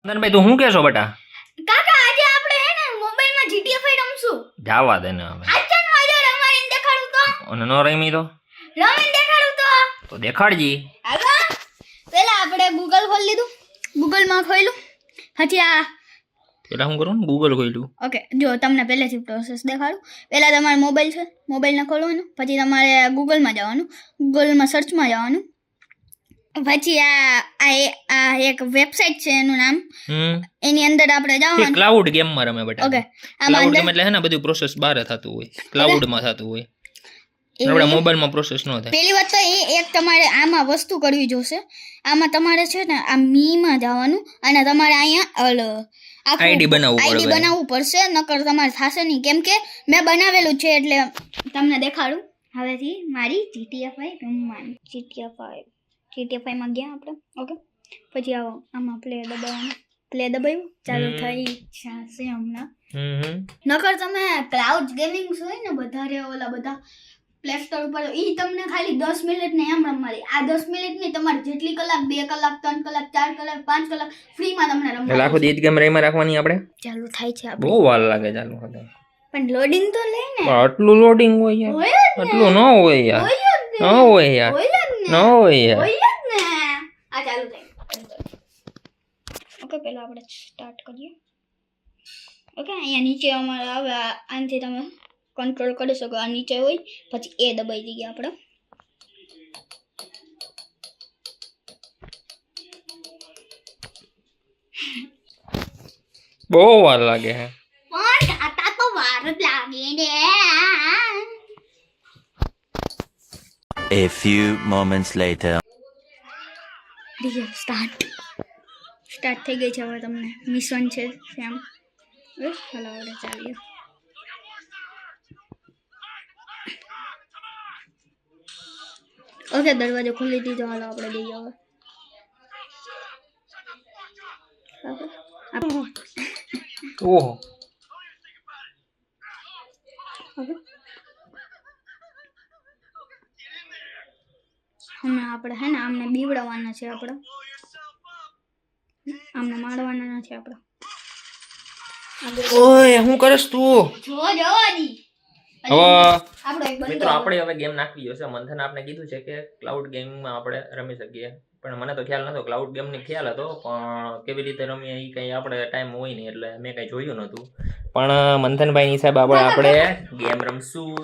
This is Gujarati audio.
ભાઈ તું શું કહેશો બેટા? કાકા આજે આપણે હે ને મોબાઈલમાં GTA 5 રમશું. જાવા દે ને હવે. આચન મજા રમાઈને દેખાડું તો. અને નો રમી તો રમીને દેખાડું તો. દેખાડજી. હાલો. પહેલા આપણે ગૂગલ ખોલી લીધું. ગૂગલમાં ખોલ્યું. પછી આ પેલા શું કરું? ગૂગલ ખોલ્યું. ઓકે જો તમને પહેલેથી પ્રોસેસ દેખાડું. પહેલા તમારો મોબાઈલ છે, મોબાઈલને ખોલવાનું. પછી તમારે ગૂગલમાં જવાનું, ગૂગલમાં સર્ચમાં જવાનું. પછી આ એક વેબસાઇટ છે, એનું નામ, એની અંદર આપણે જવાનું. ક્લાઉડ ગેમ માં રમે બેટા. ઓકે ક્લાઉડ ગેમ એટલે હે ને બધું પ્રોસેસ બહાર થતું હોય, ક્લાઉડ માં થતું હોય, આપણા મોબાઈલ માં પ્રોસેસ ન થાય. પહેલી વાત તો એ એક તમારે આમાં વસ્તુ કરવી જોશે. આમાં તમારે છે ને આ મી માં જવાનું અને તમારે અહીંયા આઈડી બનાવવું પડશે, નકર તમારે થશે નહીં. કેમ કે મેં બનાવેલું છે એટલે તમને દેખાડું. હવેથી મારી GTA 5 રમવાની. GTA 5 માં ગયા આપણે. ઓકે પછી આવો આમાં પ્લે દબાવવાનું. પ્લે દબાવ્યું, ચાલુ થઈ જશે હમણાં. નકર તમે ક્લાઉડ ગેમિંગ હોય ને વધારે ઓલા બધા પ્લે સ્ટોર ઉપર ઈ તમને ખાલી 10 મિનિટ ને એમ રમવાની. આ 10 મિનિટ નહીં, તમારે જેટલી કલાક 2 કલાક 3 કલાક 4 કલાક 5 કલાક ફ્રી માં તમને રમવાનું. લાખો દીત ગેમ રહીમાં રાખવાની આપણે. ચાલુ થાય છે આપણે. બહુ વાર લાગે ચાલુ થતા. પણ લોડિંગ તો લે ને. આટલું લોડિંગ હોય યાર. આટલું ન હોય યાર. ન હોય યાર. ન હોય યાર. આ ચાલુ થાય. ઓકે પહેલા આપણે સ્ટાર્ટ કરીએ. ઓકે અહીંયા નીચે અમારે આવે, આનાથી તમે કંટ્રોલ કરી શકો. આ નીચે હોય પછી એ દબાઈ દઈએ આપણે. બહુ વાર લાગે હે. પણ આતા તો વાર જ લાગે ને. A few moments later. Start થઈ ગઈ છે. હવે તમને મિશન છે સેમ. ચાલો હવે ચાલીએ. ઓકે દરવાજો ખોલી દીધો. હાલો આપણે જઈએ હવે. ઓહો હમણાં આપણે હે ને આમને બીવડાવવાના છે. આપણે આમને મારવાના નથી. આપણે ઓય શું કરસ તું? જો જોવાની હવે આપણે મિત્રો આપણે હવે ગેમ નાખવી જોશે. મંથન આપણે કીધું છે કે ક્લાઉડ ગેમિંગમાં આપણે રમી શકીએ, પણ મને તો ખ્યાલ નતો. ક્લાઉડ ગેમની ખ્યાલ હતો, પણ કેવી રીતે રમીએ એ કંઈ આપણે ટાઈમ હોય નહીં એટલે મેં કંઈ જોયું નહોતું. પણ મંથનભાઈની હિસાબે આપણે ગેમ રમશું.